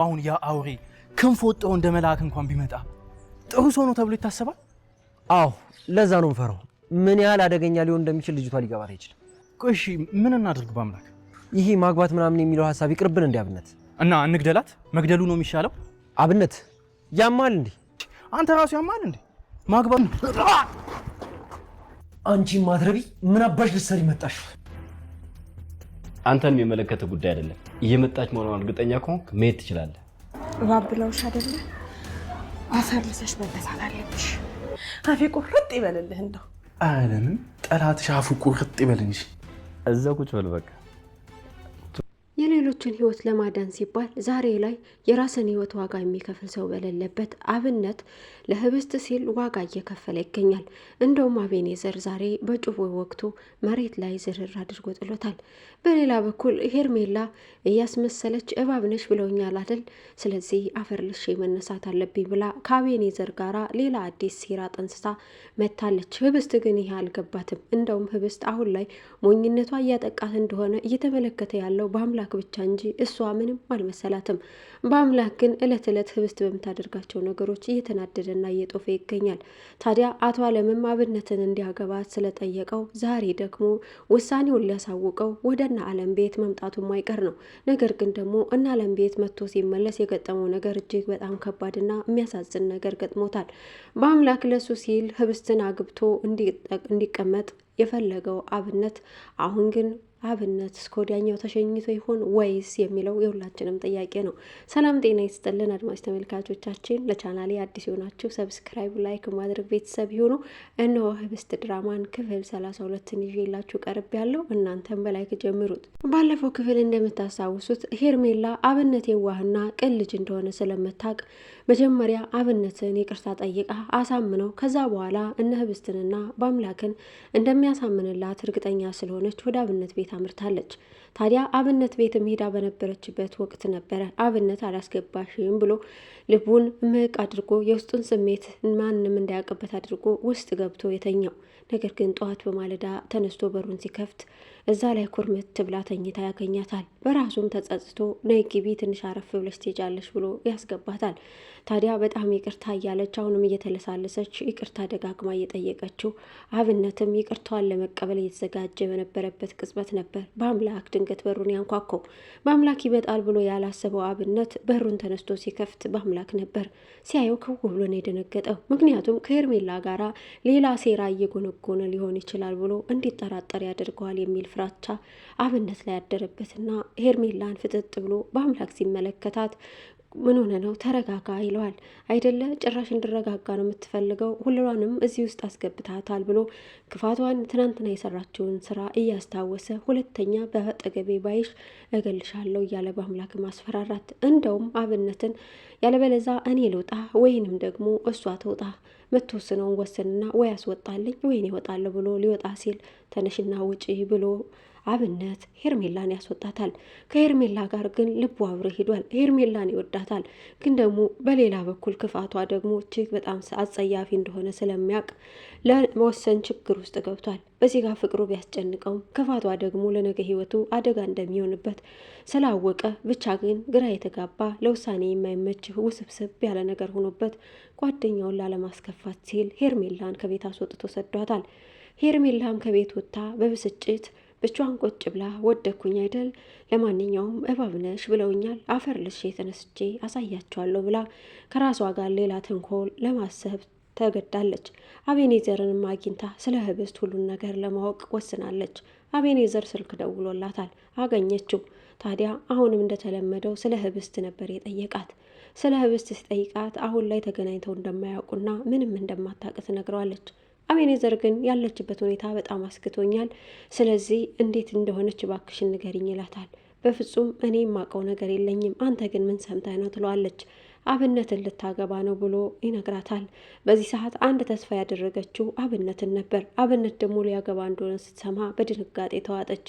አሁን ያ አውሬ ክንፍ ወጣው እንደ መልአክ እንኳን ቢመጣ ጥሩ ሰው ነው ተብሎ ይታሰባል? አዎ ለዛ ነው ፈራው። ምን ያህል አደገኛ ሊሆን እንደሚችል ልጅቷ ሊገባት አይችልም። ቆይ እሺ ምን እናድርግ በአምላክ? ይሄ ማግባት ምናምን የሚለው ሐሳብ ይቅርብን እንዴ አብነት? እና እንግደላት? መግደሉ ነው የሚሻለው? አብነት ያማል እንዴ? አንተ ራሱ ያማል እንዴ? ማግባት አንቺ ማትረቢ ምን አባሽ ልትሰሪ መጣሽ? አንተን የሚመለከተ ጉዳይ አይደለም። እየመጣች መሆኗን እርግጠኛ ከሆንክ መሄድ ትችላለህ። ባብለውሽ አይደለ? አፈር ልሰሽ መነሳት አለብሽ። አፌ ቁርጥ ይበልልህ እንደው። አለምን ጠላትሽ አፉ ቁርጥ ይበል እንጂ እዛው ቁጭ በል በቃ። የሌሎችን ህይወት ለማዳን ሲባል ዛሬ ላይ የራስን ህይወት ዋጋ የሚከፍል ሰው በሌለበት አብነት ለህብስት ሲል ዋጋ እየከፈለ ይገኛል። እንደውም አቤኔዘር ዛሬ በጩቦ ወቅቱ መሬት ላይ ዝርር አድርጎ ጥሎታል። በሌላ በኩል ሄርሜላ እያስመሰለች እባብ ነሽ ብለውኛል አይደል? ስለዚህ አፈር ልሼ መነሳት አለብኝ ብላ ከአቤኔዘር ጋራ ሌላ አዲስ ሴራ ጠንስሳ መታለች። ህብስት ግን ይሄ አልገባትም። እንደውም ህብስት አሁን ላይ ሞኝነቷ እያጠቃት እንደሆነ እየተመለከተ ያለው በአምላክ ብቻ እንጂ እሷ ምንም አልመሰላትም። በአምላክ ግን እለት እለት ህብስት በምታደርጋቸው ነገሮች እየተናደደና እየጦፈ ይገኛል። ታዲያ አቶ አለምም አብነትን እንዲያገባት ስለጠየቀው ዛሬ ደግሞ ውሳኔውን ሊያሳውቀው ወደ እነ አለም ቤት መምጣቱ ማይቀር ነው። ነገር ግን ደግሞ እነ አለም ቤት መጥቶ ሲመለስ የገጠመው ነገር እጅግ በጣም ከባድና የሚያሳዝን ነገር ገጥሞታል። በአምላክ ለሱ ሲል ህብስትን አግብቶ እንዲቀመጥ የፈለገው አብነት አሁን ግን አብነት እስከ ወዲያኛው ተሸኝቶ ይሆን ወይስ የሚለው የሁላችንም ጥያቄ ነው። ሰላም ጤና ይስጥልን አድማጭ ተመልካቾቻችን፣ ለቻናሌ አዲስ የሆናችሁ ሰብስክራይብ፣ ላይክ ማድረግ ቤተሰብ ይሁኑ። እነሆ ህብስት ድራማን ክፍል 32ን ይዤላችሁ ቀርብ ያለው እናንተም በላይክ ጀምሩት። ባለፈው ክፍል እንደምታስታውሱት ሄርሜላ አብነት የዋህና ቅን ልጅ እንደሆነ ስለምታውቅ መጀመሪያ አብነትን ይቅርታ ጠይቃ አሳምነው ከዛ በኋላ እነ ህብስትንና በአምላክን እንደሚያሳምንላት እርግጠኛ ስለሆነች ወደ አብነት ቤት አምርታለች። ታዲያ አብነት ቤትም ሄዳ በነበረችበት ወቅት ነበረ አብነት አላስገባሽም ብሎ ልቡን ምቅ አድርጎ የውስጡን ስሜት ማንም እንዳያውቅበት አድርጎ ውስጥ ገብቶ የተኛው። ነገር ግን ጠዋት በማለዳ ተነስቶ በሩን ሲከፍት እዛ ላይ ኩርምት ብላ ተኝታ ያገኛታል። በራሱም ተጸጽቶ ነይ ግቢ ትንሽ አረፍ ብለሽ ትሄጃለሽ ብሎ ያስገባታል። ታዲያ በጣም ይቅርታ እያለች አሁንም እየተለሳለሰች ይቅርታ ደጋግማ እየጠየቀችው አብነትም ይቅርታዋን ለመቀበል እየተዘጋጀ በነበረበት ቅጽበት ነበር በአምላክ ድንገት በሩን ያንኳኳው። በአምላክ ይመጣል ብሎ ያላሰበው አብነት በሩን ተነስቶ ሲከፍት በአምላክ ነበር። ሲያየው ክው ብሎ ነው የደነገጠው። ምክንያቱም ከሄርሜላ ጋራ ሌላ ሴራ እየጎነጎነ ሊሆን ይችላል ብሎ እንዲጠራጠር ያደርገዋል የሚል ፍራቻ አብነት ላይ ያደረበትና ሄርሜላን ፍጥጥ ብሎ በአምላክ ሲመለከታት ምን ሆነ ነው ተረጋጋ ይለዋል። አይደለ ጭራሽ እንድረጋጋ ነው የምትፈልገው፣ ሁሉንም እዚህ ውስጥ አስገብታታል ብሎ ክፋቷን ትናንትና የሰራችውን ስራ እያስታወሰ ሁለተኛ በአጠገቤ ባይሽ እገልሻለሁ እያለ በአምላክ ማስፈራራት። እንደውም አብነትን ያለበለዛ እኔ ልውጣ ወይንም ደግሞ እሷ ትውጣ ምትወስነውን ወስንና ወይ አስወጣልኝ ወይኔ እወጣለሁ ብሎ ሊወጣ ሲል ተነሽና ውጪ ብሎ አብነት ሄርሜላን ያስወጣታል። ከሄርሜላ ጋር ግን ልቡ አብሮ ሄዷል። ሄርሜላን ይወዳታል። ግን ደግሞ በሌላ በኩል ክፋቷ ደግሞ እጅግ በጣም አጸያፊ እንደሆነ ስለሚያውቅ ለመወሰን ችግር ውስጥ ገብቷል። በዚህ ጋር ፍቅሩ ቢያስጨንቀውም ክፋቷ ደግሞ ለነገ ህይወቱ አደጋ እንደሚሆንበት ስላወቀ ብቻ ግን ግራ የተጋባ ለውሳኔ የማይመች ውስብስብ ያለ ነገር ሆኖበት ጓደኛውን ላለማስከፋት ሲል ሄርሜላን ከቤት አስወጥቶ ሰዷታል። ሄርሜላም ከቤት ወጥታ በብስጭት ብቻዋን ቁጭ ብላ ወደኩኝ አይደል፣ ለማንኛውም እባብ ነሽ ብለውኛል፣ አፈር ልሼ ተነስቼ አሳያቸዋለሁ ብላ ከራሷ ጋር ሌላ ተንኮል ለማሰብ ተገዳለች። አቤኔዘርንም አግኝታ ስለ ህብስት ሁሉን ነገር ለማወቅ ወስናለች። አቤኔዘር ስልክ ደውሎላታል፣ አገኘችው። ታዲያ አሁንም እንደተለመደው ስለ ህብስት ነበር የጠየቃት። ስለ ህብስት ሲጠይቃት አሁን ላይ ተገናኝተው እንደማያውቁና ምንም እንደማታውቅ ትነግረዋለች። አቤኔዘር ግን ያለችበት ሁኔታ በጣም አስክቶኛል፣ ስለዚህ እንዴት እንደሆነች እባክሽን ንገሪኝ ይላታል። በፍጹም እኔ የማውቀው ነገር የለኝም፣ አንተ ግን ምን ሰምተህ ነው ትለዋለች። አብነትን ልታገባ ነው ብሎ ይነግራታል። በዚህ ሰዓት አንድ ተስፋ ያደረገችው አብነትን ነበር። አብነት ደግሞ ሊያገባ እንደሆነ ስትሰማ በድንጋጤ ተዋጠች።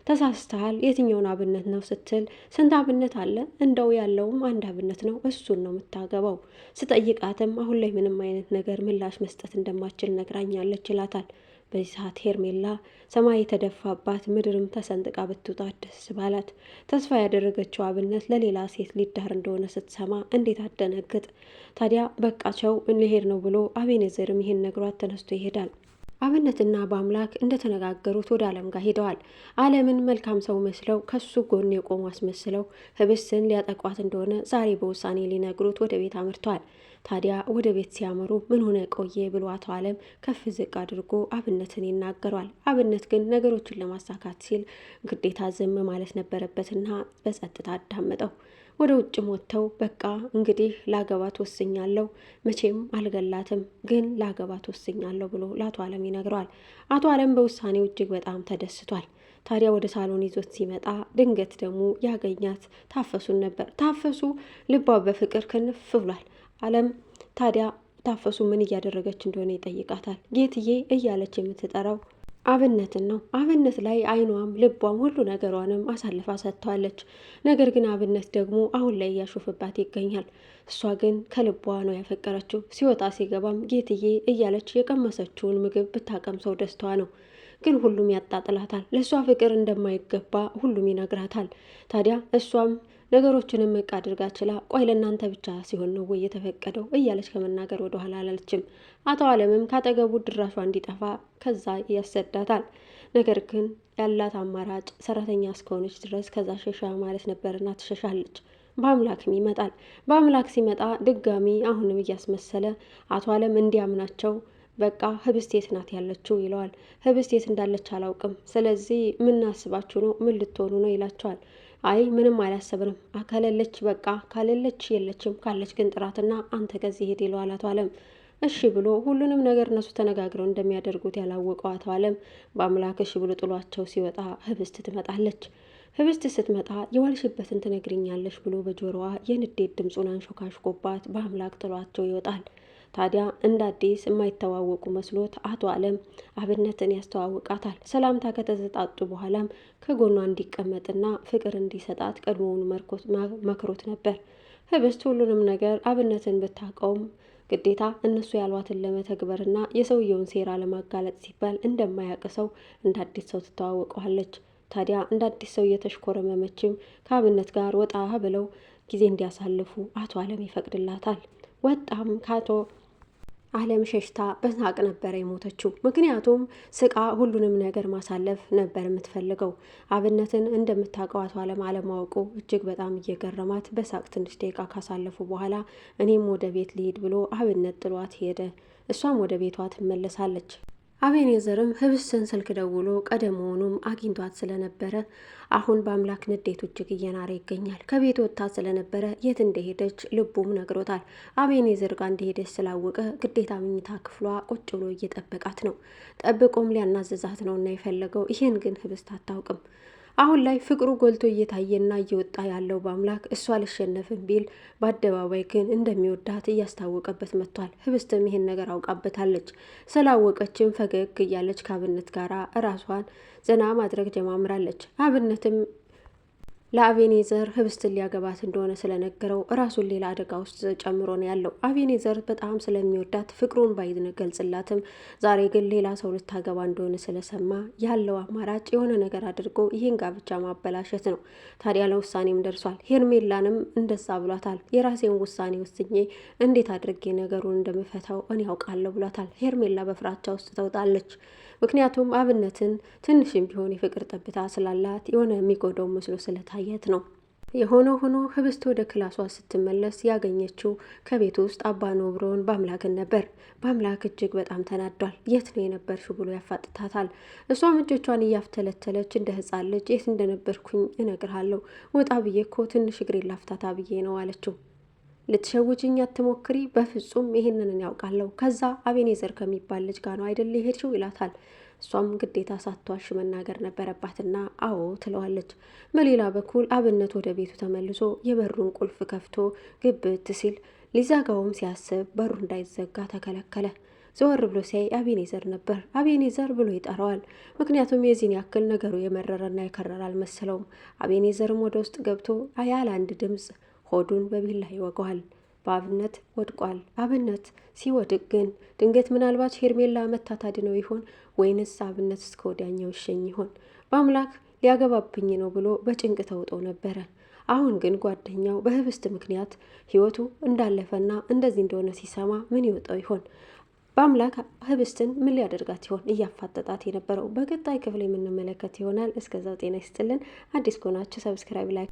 ተሳስተሃል፣ የትኛውን አብነት ነው ስትል ስንት አብነት አለ? እንደው ያለውም አንድ አብነት ነው፣ እሱን ነው የምታገባው። ስጠይቃትም አሁን ላይ ምንም አይነት ነገር ምላሽ መስጠት እንደማችል ነግራኛለች ይላታል። በዚህ ሰዓት ሄርሜላ ሰማይ የተደፋባት ምድርም ተሰንጥቃ ብትውጣ ደስ ባላት። ተስፋ ያደረገችው አብነት ለሌላ ሴት ሊዳር እንደሆነ ስትሰማ እንዴት አደነግጥ። ታዲያ በቃቸው እንሄድ ነው ብሎ አቤኔዘርም ይሄን ነግሯት ተነስቶ ይሄዳል። አብነትና በአምላክ እንደተነጋገሩት ወደ አለም ጋር ሄደዋል። አለምን መልካም ሰው መስለው ከሱ ጎን የቆሙ አስመስለው ህብስትን ሊያጠቋት እንደሆነ ዛሬ በውሳኔ ሊነግሩት ወደ ቤት አምርተዋል። ታዲያ ወደ ቤት ሲያመሩ ምን ሆነ ቆየ ብሎ አቶ አለም ከፍ ዝቅ አድርጎ አብነትን ይናገሯል። አብነት ግን ነገሮችን ለማሳካት ሲል ግዴታ ዝም ማለት ነበረበትና በጸጥታ አዳመጠው። ወደ ውጭም ወጥተው በቃ እንግዲህ ላገባት ወስኛለሁ፣ መቼም አልገላትም፣ ግን ላገባት ወስኛለሁ ብሎ ለአቶ አለም ይነግረዋል። አቶ አለም በውሳኔው እጅግ በጣም ተደስቷል። ታዲያ ወደ ሳሎን ይዞት ሲመጣ ድንገት ደግሞ ያገኛት ታፈሱን ነበር። ታፈሱ ልቧ በፍቅር ክንፍ ብሏል። አለም ታዲያ ታፈሱ ምን እያደረገች እንደሆነ ይጠይቃታል። ጌትዬ እያለች የምትጠራው አብነትን ነው። አብነት ላይ አይኗም ልቧም ሁሉ ነገሯንም አሳልፋ ሰጥተዋለች። ነገር ግን አብነት ደግሞ አሁን ላይ እያሾፍባት ይገኛል። እሷ ግን ከልቧ ነው ያፈቀረችው። ሲወጣ ሲገባም ጌትዬ እያለች የቀመሰችውን ምግብ ብታቀምሰው ደስታዋ ነው። ግን ሁሉም ያጣጥላታል። ለእሷ ፍቅር እንደማይገባ ሁሉም ይነግራታል። ታዲያ እሷም ነገሮችንም መቃ አድርጋ ችላ ቆይ ለእናንተ ብቻ ሲሆን ነው ወይ የተፈቀደው እያለች ከመናገር ወደ ኋላ አላለችም። አቶ አለምም ካጠገቡ ድራሿ እንዲጠፋ ከዛ ያሰዳታል። ነገር ግን ያላት አማራጭ ሰራተኛ እስከሆነች ድረስ ከዛ ሸሻ ማለት ነበርና ትሸሻለች። በአምላክም ይመጣል። በአምላክ ሲመጣ ድጋሚ አሁንም እያስመሰለ አቶ አለም እንዲያምናቸው በቃ ህብስት የት ናት ያለችው ይለዋል። ህብስት የት እንዳለች አላውቅም፣ ስለዚህ ምን አስባችሁ ነው፣ ምን ልትሆኑ ነው ይላቸዋል። አይ ምንም አላሰብንም፣ ከሌለች በቃ ካሌለች የለችም፣ ካለች ግን ጥራትና አንተ ከዚህ ሄድ ይለዋል አቶ አለም። እሺ ብሎ ሁሉንም ነገር እነሱ ተነጋግረው እንደሚያደርጉት ያላወቀው አቶ አለም በአምላክ እሺ ብሎ ጥሏቸው ሲወጣ ህብስት ትመጣለች። ህብስት ስትመጣ የዋልሽበትን ትነግሪኛለሽ ብሎ በጆሮዋ የንዴት ድምፁን አንሾካሽኮባት በአምላክ ጥሏቸው ይወጣል። ታዲያ እንደ አዲስ የማይተዋወቁ መስሎት አቶ አለም አብነትን ያስተዋውቃታል። ሰላምታ ከተሰጣጡ በኋላም ከጎኗ እንዲቀመጥና ፍቅር እንዲሰጣት ቀድሞውኑ መክሮት ነበር። ህብስት ሁሉንም ነገር አብነትን ብታውቀውም ግዴታ እነሱ ያሏትን ለመተግበርና የሰውየውን ሴራ ለማጋለጥ ሲባል እንደማያውቅ ሰው እንደ አዲስ ሰው ትተዋወቀዋለች። ታዲያ እንደ አዲስ ሰው እየተሽኮረመመችም ከአብነት ጋር ወጣ ብለው ጊዜ እንዲያሳልፉ አቶ አለም ይፈቅድላታል። ወጣም ከአቶ አለም ሸሽታ በሳቅ ነበረ የሞተችው። ምክንያቱም ስቃ ሁሉንም ነገር ማሳለፍ ነበር የምትፈልገው። አብነትን እንደምታውቀው አቶ አለም አለማወቁ እጅግ በጣም እየገረማት በሳቅ ትንሽ ደቂቃ ካሳለፉ በኋላ እኔም ወደ ቤት ልሂድ ብሎ አብነት ጥሏት ሄደ። እሷም ወደ ቤቷ ትመለሳለች። አቤኔዘርም ህብስትን ስልክ ደውሎ ቀደመውኑም አግኝቷት ስለነበረ አሁን በአምላክ ንዴቱ እጅግ እየናረ ይገኛል። ከቤት ወጥታ ስለነበረ የት እንደሄደች ልቡም ነግሮታል። አቤኔዘር ጋር እንደሄደች ስላወቀ ግዴታ መኝታ ክፍሏ ቁጭ ብሎ እየጠበቃት ነው። ጠብቆም ሊያናዝዛት ነው እና የፈለገው ይህን ግን ህብስት አታውቅም። አሁን ላይ ፍቅሩ ጎልቶ እየታየና እየወጣ ያለው በአምላክ እሷ አልሸነፍም ቢል በአደባባይ ግን እንደሚወዳት እያስታወቀበት መጥቷል። ህብስትም ይሄን ነገር አውቃበታለች። ስላወቀችም ፈገግ እያለች ከአብነት ጋራ እራሷን ዘና ማድረግ ጀማምራለች። አብነትም ለአቤኔዘር ህብስትን ሊያገባት እንደሆነ ስለነገረው ራሱን ሌላ አደጋ ውስጥ ጨምሮ ነው ያለው። አቤኔዘር በጣም ስለሚወዳት ፍቅሩን ባይገልጽላትም ዛሬ ግን ሌላ ሰው ልታገባ እንደሆነ ስለሰማ ያለው አማራጭ የሆነ ነገር አድርጎ ይህን ጋብቻ ማበላሸት ነው። ታዲያ ለውሳኔም ደርሷል። ሄርሜላንም እንደዛ ብሏታል። የራሴን ውሳኔ ወስኜ እንዴት አድርጌ ነገሩን እንደምፈታው እኔ ያውቃለሁ ብሏታል። ሄርሜላ በፍራቻ ውስጥ ተውጣለች። ምክንያቱም አብነትን ትንሽም ቢሆን የፍቅር ጠብታ ስላላት የሆነ የሚጎዳው መስሎ ስለታየት ነው። የሆነ ሆኖ ህብስት ወደ ክላሷ ስትመለስ ያገኘችው ከቤት ውስጥ አባ ኖብሮን በአምላክን ነበር። በአምላክ እጅግ በጣም ተናዷል። የት ነው የነበርሽው ብሎ ያፋጥታታል። እሷም እጆቿን እያፍተለተለች እንደ ህፃን ልጅ የት እንደነበርኩኝ እነግርሃለሁ፣ ወጣ ብዬ እኮ ትንሽ እግሬ ላፍታታ ብዬ ነው አለችው። ልትሸውጅኝ አትሞክሪ፣ በፍጹም ይሄንን ያውቃለሁ። ከዛ አቤኔዘር ከሚባል ልጅ ጋር ነው አይደል የሄድሽው ይላታል። እሷም ግዴታ ሳትዋሽ መናገር ነበረባትና አዎ ትለዋለች። በሌላ በኩል አብነት ወደ ቤቱ ተመልሶ የበሩን ቁልፍ ከፍቶ ግብት ሲል ሊዘጋውም ሲያስብ በሩ እንዳይዘጋ ተከለከለ። ዘወር ብሎ ሲያይ አቤኔዘር ነበር። አቤኔዘር ብሎ ይጠራዋል። ምክንያቱም የዚህን ያክል ነገሩ የመረረና የከረረ አልመሰለውም። አቤኔዘርም ወደ ውስጥ ገብቶ ያለ አንድ ድምፅ ሆዱን በቢላ ይወገዋል። በአብነት ወድቋል። አብነት ሲወድቅ ግን ድንገት ምናልባት ሄርሜላ መታታድ ነው ይሆን ወይንስ አብነት እስከ ወዲያኛው ይሸኝ ይሆን? በአምላክ ሊያገባብኝ ነው ብሎ በጭንቅ ተውጦ ነበረ። አሁን ግን ጓደኛው በህብስት ምክንያት ህይወቱ እንዳለፈና እንደዚህ እንደሆነ ሲሰማ ምን ይወጣው ይሆን? በአምላክ ህብስትን ምን ሊያደርጋት ይሆን? እያፋጠጣት የነበረው በቀጣይ ክፍል የምንመለከት ይሆናል። እስከዛው ጤና ይስጥልን። አዲስ ከሆናችሁ ሰብስክራይብ ላይ